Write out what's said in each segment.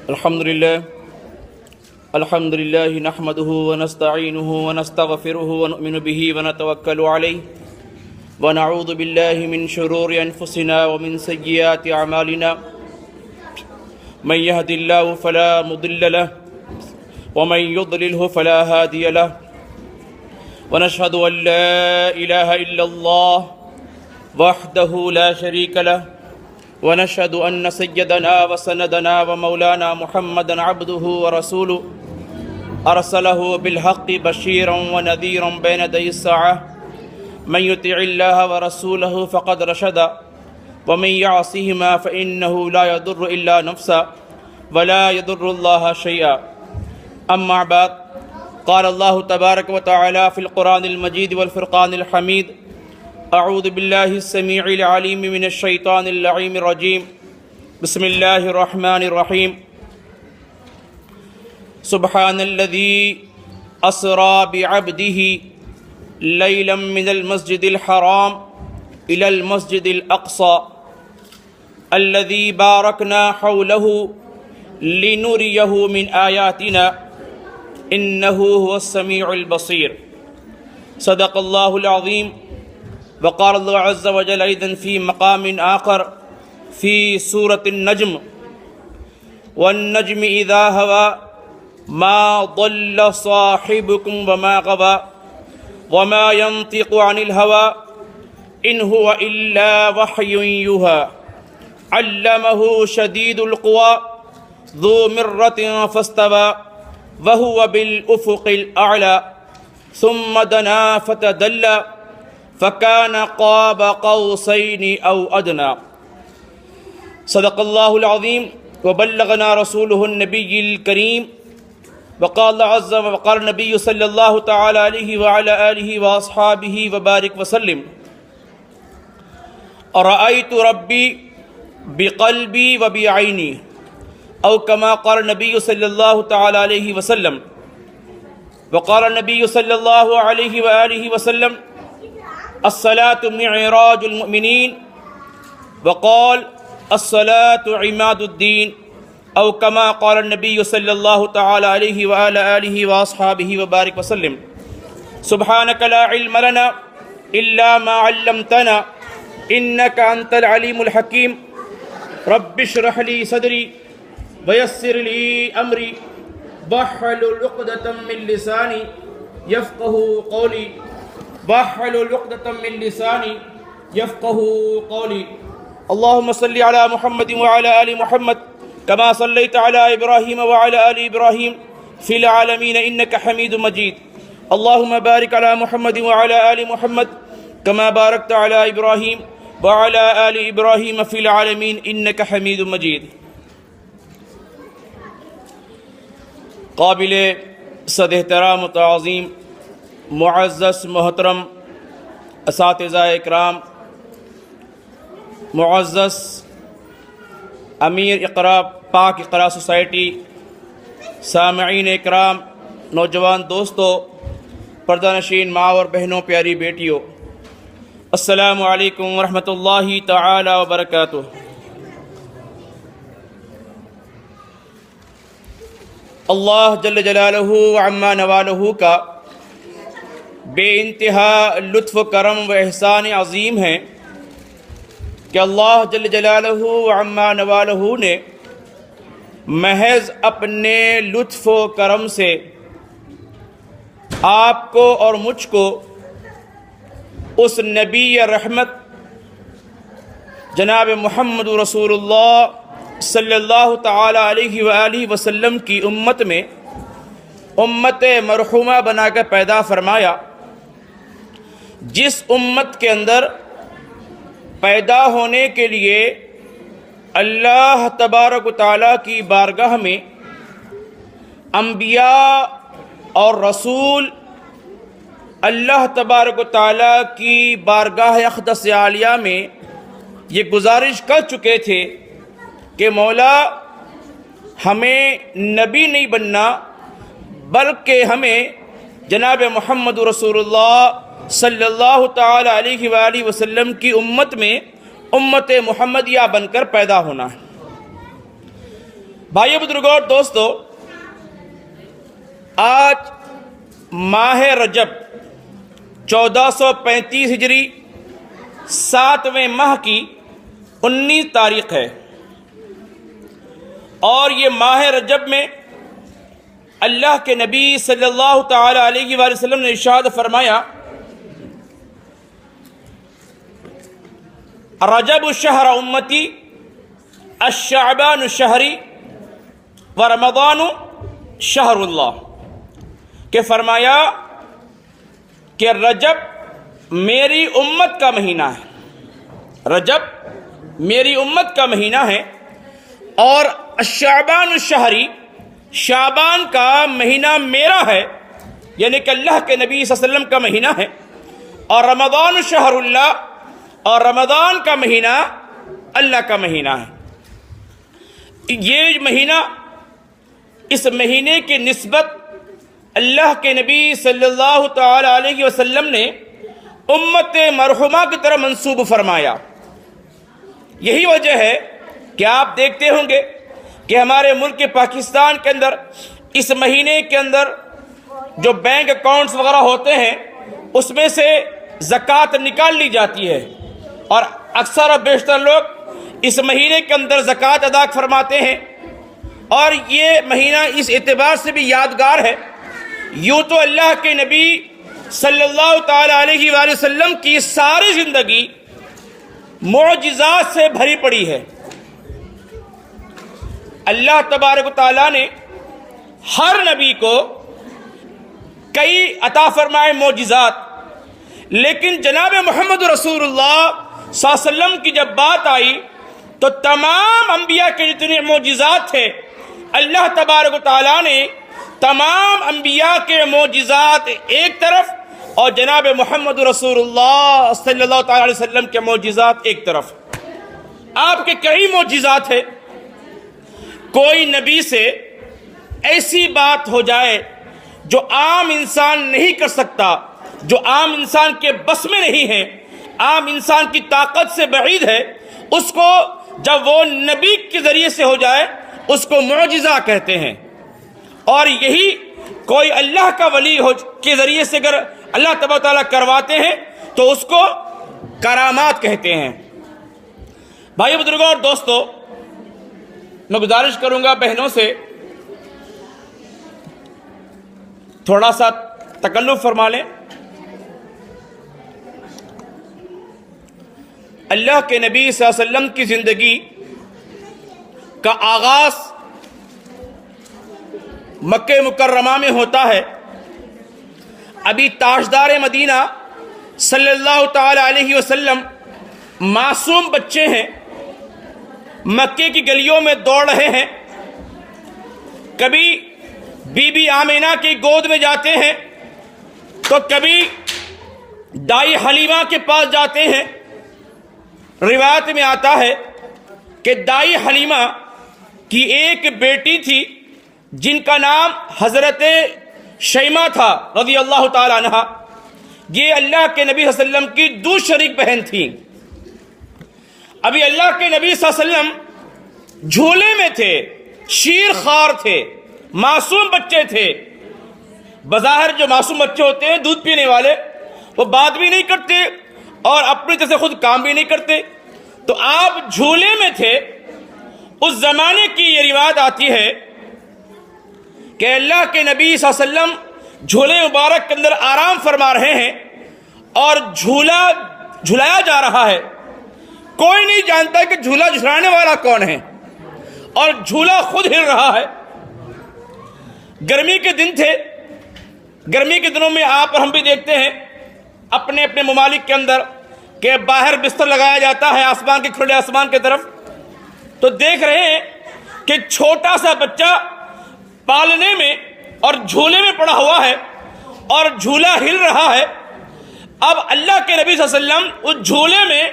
الحمد لله نحمده ونستعينه ونستغفره ونؤمن به ونتوكل عليه ونعوذ بالله من شرور أنفسنا ومن سيئات أعمالنا من يهد الله فلا مضل له ومن يضلله فلا هادي له ونشهد أن لا إله إلا الله وحده لا شريك له ونشهد أن سيدنا وسندنا ومولانا محمدا عبده ورسوله أرسله بالحق بشيرا ونذيرا بين يدي الساعة من يطع الله ورسوله فقد رشد ومن يعصهما فإنه لا يضر إلا نفسه ولا يضر الله شيئا أما بعد قال الله تبارك وتعالى في القرآن المجيد والفرقان الحميد أعوذ بالله السميع العليم من الشيطان اللعين الرجيم بسم الله الرحمن الرحيم سبحان الذي أسرى بعبده ليلا من المسجد الحرام إلى المسجد الأقصى الذي باركنا حوله لنريه من آياتنا إنه هو السميع البصير صدق الله العظيم وقال الله عز وجل أيضا في مقام آخر في سورة النجم والنجم إذا هوى ما ضل صاحبكم وما غوى وما ينطق عن الهوى إن هو إلا وحي يوحى علمه شديد القوى ذو مرة فاستوى وهو بالأفق الأعلى ثم دنا فتدلى فكان قاب قوسين أو أدنى صدق الله العظيم وبلغنا رسوله النبي الكريم وقال الله عز وقال النبي صلى الله تعالى عليه وعلى آله وأصحابه وبارك وسلم رأيت ربي بقلبي وبعيني أو كما قال النبي صلى الله تعالى عليه وسلم وقال النبي صلى الله عليه وآله وسلم الصلاة معراج المؤمنين وقال الصلاة عماد الدين أو كما قال النبي صلى الله تعالى عليه وعلى آله وأصحابه وبارك وسلم سبحانك لا علم لنا إلا ما علمتنا إنك أنت العليم الحكيم رب اشرح لي صدري ويسر لي أمري واحلل عقدة من لساني يفقه قولي واحلل عقدة من لساني يفقه قولي اللهم صل على محمد وعلى آل محمد كما صليت على إبراهيم وعلى آل إبراهيم في العالمين إنك حميد مجيد اللهم بارك على محمد وعلى آل محمد كما باركت على إبراهيم وعلى آل إبراهيم في العالمين إنك حميد مجيد قابل صد احترام و تعظیم معزز محترم اساتذہ اکرام معزز امیر اقرا پاک اقرا سوسائٹی سامعین اکرام نوجوان دوستوں پردہ نشین ماں اور بہنوں پیاری بیٹیوں السلام علیکم ورحمۃ اللہ تعالی وبرکاتہ اللہ جل جلالہ وعما نوالہ کا بے انتہا لطف و کرم و احسان عظیم ہے کہ اللہ جل جلالہ وعما نوالہ نے محض اپنے لطف و کرم سے آپ کو اور مجھ کو اس نبی رحمت جناب محمد رسول اللہ صلی اللہ تعالی علیہ وآلہ وسلم کی امت میں امت مرحومہ بنا کر پیدا فرمایا، جس امت کے اندر پیدا ہونے کے لیے اللہ تبارک و تعالیٰ کی بارگاہ میں انبیاء اور رسول اللہ تبارک و تعالیٰ کی بارگاہ اقدس عالیہ میں یہ گزارش کر چکے تھے کہ مولا ہمیں نبی نہیں بننا بلکہ ہمیں جناب محمد رسول اللہ صلی اللہ تعالی علیہ وآلہ وسلم کی امت میں امت محمدیہ بن کر پیدا ہونا ہے۔ بھائیو بزرگوں اور دوستو، آج ماہ رجب 1435 ہجری 7ویں ماہ کی 19 تاریخ ہے، اور یہ ماہ رجب میں اللہ کے نبی صلی اللہ تعالی علیہ وآلہ وسلم نے ارشاد فرمایا، رجب شہر امتی، الشعبان شہری ورمضان شہر اللہ، کہ فرمایا کہ رجب میری امت کا مہینہ ہے، رجب میری امت کا مہینہ ہے، اور الشعبان الشہری، شعبان کا مہینہ میرا ہے، یعنی کہ اللہ کے نبی صلی اللہ علیہ وسلم کا مہینہ ہے، اور رمضان شہر اللہ، اور رمضان کا مہینہ اللہ کا مہینہ ہے۔ یہ مہینہ، اس مہینے کی نسبت اللہ کے نبی صلی اللہ تعالی علیہ وسلم نے امت مرحومہ کی طرف منسوب فرمایا۔ یہی وجہ ہے کہ آپ دیکھتے ہوں گے کہ ہمارے ملک پاکستان کے اندر اس مہینے کے اندر جو بینک اکاؤنٹس وغیرہ ہوتے ہیں اس میں سے زکوٰۃ نکال لی جاتی ہے، اور اکثر اور بیشتر لوگ اس مہینے کے اندر زکوٰۃ ادا فرماتے ہیں، اور یہ مہینہ اس اعتبار سے بھی یادگار ہے، یوں تو اللہ کے نبی صلی اللہ تعالی علیہ وآلہ وسلم کی ساری زندگی معجزات سے بھری پڑی ہے۔ اللہ تبارک و تعالیٰ نے ہر نبی کو کئی عطا فرمائے معجزات، لیکن جناب محمد رسول اللہ صلی اللہ علیہ وسلم کی جب بات آئی تو تمام انبیاء کے جتنے معجزات تھے، اللہ تبارک و تعالیٰ نے تمام انبیاء کے معجزات ایک طرف اور جناب محمد رسول اللہ صلی اللہ تعالی علیہ وسلم کے معجزات ایک طرف۔ آپ کے کئی معجزات ہیں، کوئی نبی سے ایسی بات ہو جائے جو عام انسان نہیں کر سکتا، جو عام انسان کے بس میں نہیں ہے، عام انسان کی طاقت سے بعید ہے، اس کو جب وہ نبی کے ذریعے سے ہو جائے اس کو معجزہ کہتے ہیں، اور یہی کوئی اللہ کا ولی کے ذریعے سے اگر اللہ تبارک و تعالیٰ کرواتے ہیں تو اس کو کرامات کہتے ہیں۔ بھائی بزرگوں اور دوستو، میں گزارش کروں گا بہنوں سے تھوڑا سا تکلف فرما لیں۔ اللہ کے نبی صلی اللہ علیہ وسلم کی زندگی کا آغاز مکہ مکرمہ میں ہوتا ہے۔ ابھی تاجدار مدینہ صلی اللہ تعالی علیہ وسلم معصوم بچے ہیں، مکے کی گلیوں میں دوڑ رہے ہیں، کبھی بی بی آمینہ کی گود میں جاتے ہیں تو کبھی دائی حلیمہ کے پاس جاتے ہیں۔ روایت میں آتا ہے کہ دائی حلیمہ کی ایک بیٹی تھی جن کا نام حضرت شیمہ تھا رضی اللہ تعالی عنہ، یہ اللہ کے نبی صلی اللہ علیہ وسلم کی دو شریک بہن تھی۔ ابھی اللہ کے نبی صلی اللہ علیہ وسلم جھولے میں تھے، شیر خوار تھے، معصوم بچے تھے۔ بظاہر جو معصوم بچے ہوتے ہیں دودھ پینے والے، وہ بات بھی نہیں کرتے اور اپنی طرف سے خود کام بھی نہیں کرتے، تو آپ جھولے میں تھے۔ اس زمانے کی یہ روایت آتی ہے کہ اللہ کے نبی صلی اللہ علیہ وسلم جھولے مبارک کے اندر آرام فرما رہے ہیں اور جھولا جھلایا جا رہا ہے، کوئی نہیں جانتا کہ جھولا جھلانے والا کون ہے، اور جھولا خود ہل رہا ہے۔ گرمی کے دن تھے، گرمی کے دنوں میں آپ اور ہم بھی دیکھتے ہیں اپنے اپنے ممالک کے اندر کہ باہر بستر لگایا جاتا ہے آسمان کے کھلے آسمان کی طرف، تو دیکھ رہے ہیں کہ چھوٹا سا بچہ پالنے میں اور جھولے میں پڑا ہوا ہے اور جھولا ہل رہا ہے۔ اب اللہ کے نبی صلی اللہ علیہ وسلم اس جھولے میں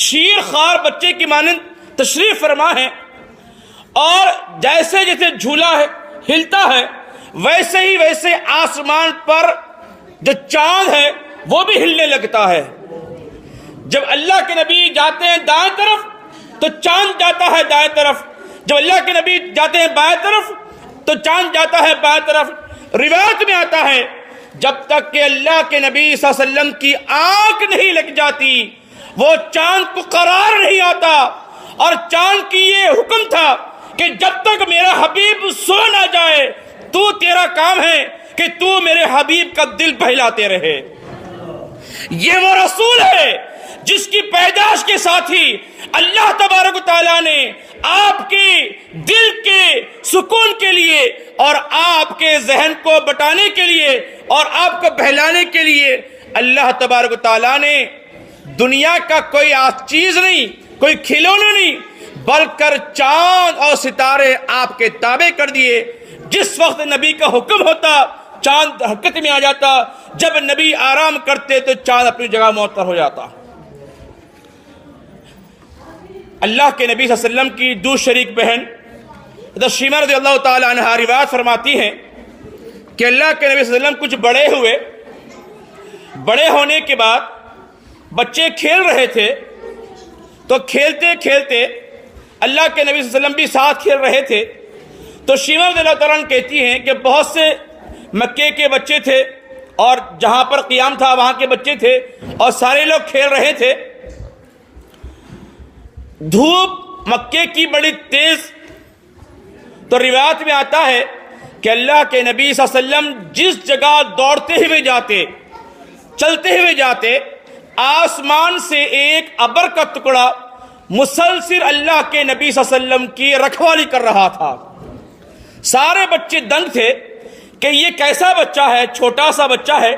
شیر خوار بچے کی مانند تشریف فرما ہے، اور جیسے جیسے جھولا ہلتا ہے ویسے ہی ویسے آسمان پر جو چاند ہے وہ بھی ہلنے لگتا ہے۔ جب اللہ کے نبی جاتے ہیں دائیں طرف تو چاند جاتا ہے دائیں طرف، جب اللہ کے نبی جاتے ہیں بائیں طرف تو چاند جاتا ہے بائیں طرف۔ روایت میں آتا ہے جب تک کہ اللہ کے نبی صلی اللہ علیہ وسلم کی آنکھ نہیں لگ جاتی وہ چاند کو قرار نہیں آتا، اور چاند کی یہ حکم تھا کہ جب تک میرا حبیب سو نہ جائے تو تیرا کام ہے کہ تو میرے حبیب کا دل بہلاتے رہے۔ یہ وہ رسول ہے جس کی پیدائش کے ساتھ ہی اللہ تبارک و تعالیٰ نے آپ کے دل کے سکون کے لیے اور آپ کے ذہن کو بٹانے کے لیے اور آپ کو بہلانے کے لیے اللہ تبارک و تعالیٰ نے دنیا کا کوئی چیز نہیں، کوئی کھلونا نہیں، بلکہ چاند اور ستارے آپ کے تابع کر دیے۔ جس وقت نبی کا حکم ہوتا چاند حرکت میں آ جاتا، جب نبی آرام کرتے تو چاند اپنی جگہ معطل ہو جاتا۔ اللہ کے نبی صلی اللہ علیہ وسلم کی دو شریک بہن حضرت شیمہ رضی اللہ تعالی عنہ روایت فرماتی ہیں کہ اللہ کے نبی صلی اللہ علیہ وسلم کچھ بڑے ہوئے، بڑے ہونے کے بعد بچے کھیل رہے تھے تو کھیلتے کھیلتے اللہ کے نبی صلی اللہ علیہ وسلم بھی ساتھ کھیل رہے تھے تو شیمہ رضی اللہ تعالیٰ عنہ کہتی ہیں کہ بہت سے مکے کے بچے تھے اور جہاں پر قیام تھا وہاں کے بچے تھے اور سارے لوگ کھیل رہے تھے۔ دھوپ مکے کی بڑی تیز، تو روایت میں آتا ہے کہ اللہ کے نبی صلی اللہ علیہ وسلم جس جگہ دوڑتے ہوئے جاتے، چلتے ہوئے جاتے، آسمان سے ایک ابر کا ٹکڑا مسلسل اللہ کے نبی صلی اللہ علیہ وسلم کی رکھوالی کر رہا تھا۔ سارے بچے دنگ تھے کہ یہ کیسا بچہ ہے، چھوٹا سا بچہ ہے،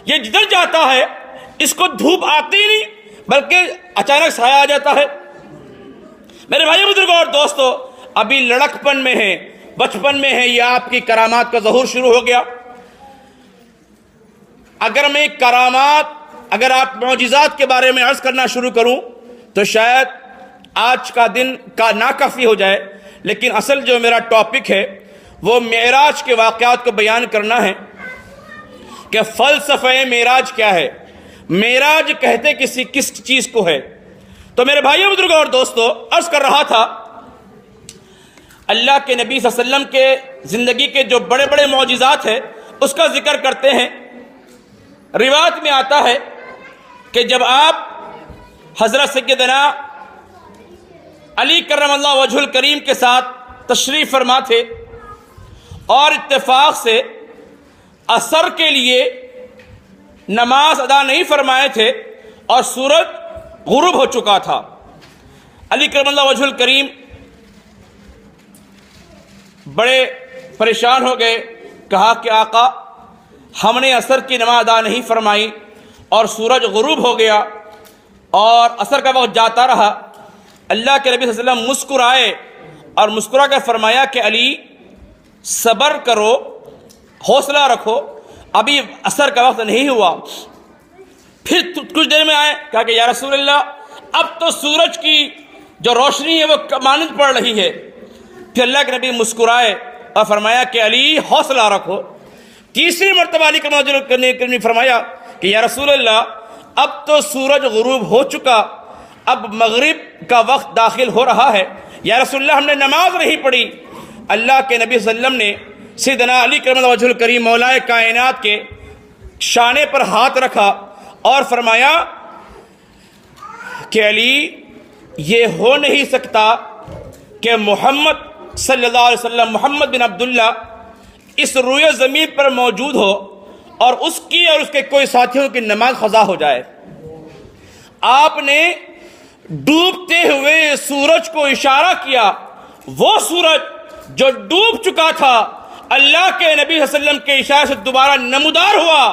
یہ جدھر جاتا ہے اس کو دھوپ آتی ہی نہیں بلکہ اچانک سایہ آ جاتا ہے۔ میرے بھائی بزرگوں اور دوستو، ابھی لڑکپن میں ہیں، بچپن میں ہیں، یہ آپ کی کرامات کا ظہور شروع ہو گیا۔ اگر میں اگر آپ معجزات کے بارے میں عرض کرنا شروع کروں تو شاید آج کا دن کا ناکافی ہو جائے، لیکن اصل جو میرا ٹاپک ہے وہ معراج کے واقعات کو بیان کرنا ہے کہ فلسفہ معراج کیا ہے، معراج کہتے کس چیز کو ہے۔ تو میرے بھائیوں بزرگوں اور دوستو، عرض کر رہا تھا اللہ کے نبی صلی اللہ علیہ وسلم کے زندگی کے جو بڑے بڑے معجزات ہیں اس کا ذکر کرتے ہیں۔ روایت میں آتا ہے کہ جب آپ حضرت سیدنا علی کرم اللہ وجہ الکریم کے ساتھ تشریف فرما تھے اور اتفاق سے عصر کے لیے نماز ادا نہیں فرمائے تھے اور سورج غروب ہو چکا تھا، علی کرم اللہ وجہ الکریم بڑے پریشان ہو گئے، کہا کہ آقا ہم نے عصر کی نماز ادا نہیں فرمائی اور سورج غروب ہو گیا اور عصر کا وقت جاتا رہا۔ اللہ کے نبی صلی اللہ علیہ وسلم مسکرائے اور مسکرا کر فرمایا کہ علی صبر کرو، حوصلہ رکھو، ابھی عصر کا وقت نہیں ہوا۔ پھر کچھ دیر میں آئے، کہا کہ یا رسول اللہ اب تو سورج کی جو روشنی ہے وہ مانند پڑ رہی ہے۔ پھر اللہ کے نبی مسکرائے اور فرمایا کہ علی حوصلہ رکھو۔ تیسری مرتبہ علی کرنے نے فرمایا کہ یا رسول اللہ اب تو سورج غروب ہو چکا، اب مغرب کا وقت داخل ہو رہا ہے، یا رسول اللہ ہم نے نماز نہیں پڑھی۔ اللہ کے نبی صلی اللہ علیہ وسلم نے سیدنا علی کرم اللہ وجہ الکریم مولا کائنات کے شانے پر ہاتھ رکھا اور فرمایا کہ علی یہ ہو نہیں سکتا کہ محمد صلی اللہ علیہ وسلم، محمد بن عبداللہ اس روئے زمین پر موجود ہو اور اس کی اور اس کے کوئی ساتھیوں کی نماز قضا ہو جائے۔ آپ نے ڈوبتے ہوئے سورج کو اشارہ کیا، وہ سورج جو ڈوب چکا تھا اللہ کے نبی صلی اللہ علیہ وسلم کے اشارے سے دوبارہ نمودار ہوا،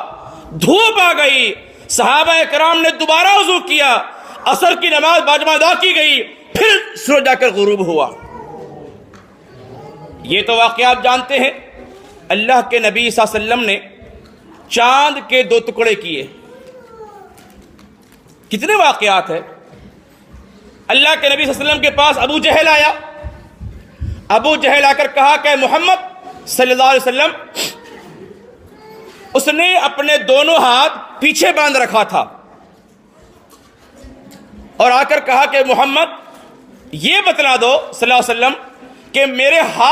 دھوپ آ گئی، صحابہ کرام نے دوبارہ وضو کیا، عصر کی نماز باجمع ادا کی گئی، پھر سورج جا کر غروب ہوا۔ یہ تو واقعہ آپ جانتے ہیں۔ اللہ کے نبی صلی اللہ علیہ وسلم نے چاند کے 2 ٹکڑے کیے۔ کتنے واقعات ہیں۔ اللہ کے نبی صلی اللہ علیہ وسلم کے پاس ابو جہل آیا، ابو جہل آ کر کہا کہ محمد صلی اللہ علیہ وسلم، اس نے اپنے دونوں ہاتھ پیچھے باندھ رکھا تھا اور آ کر کہا کہ محمد یہ بتلا دو صلی اللہ علیہ وسلم کہ میرے ہاتھ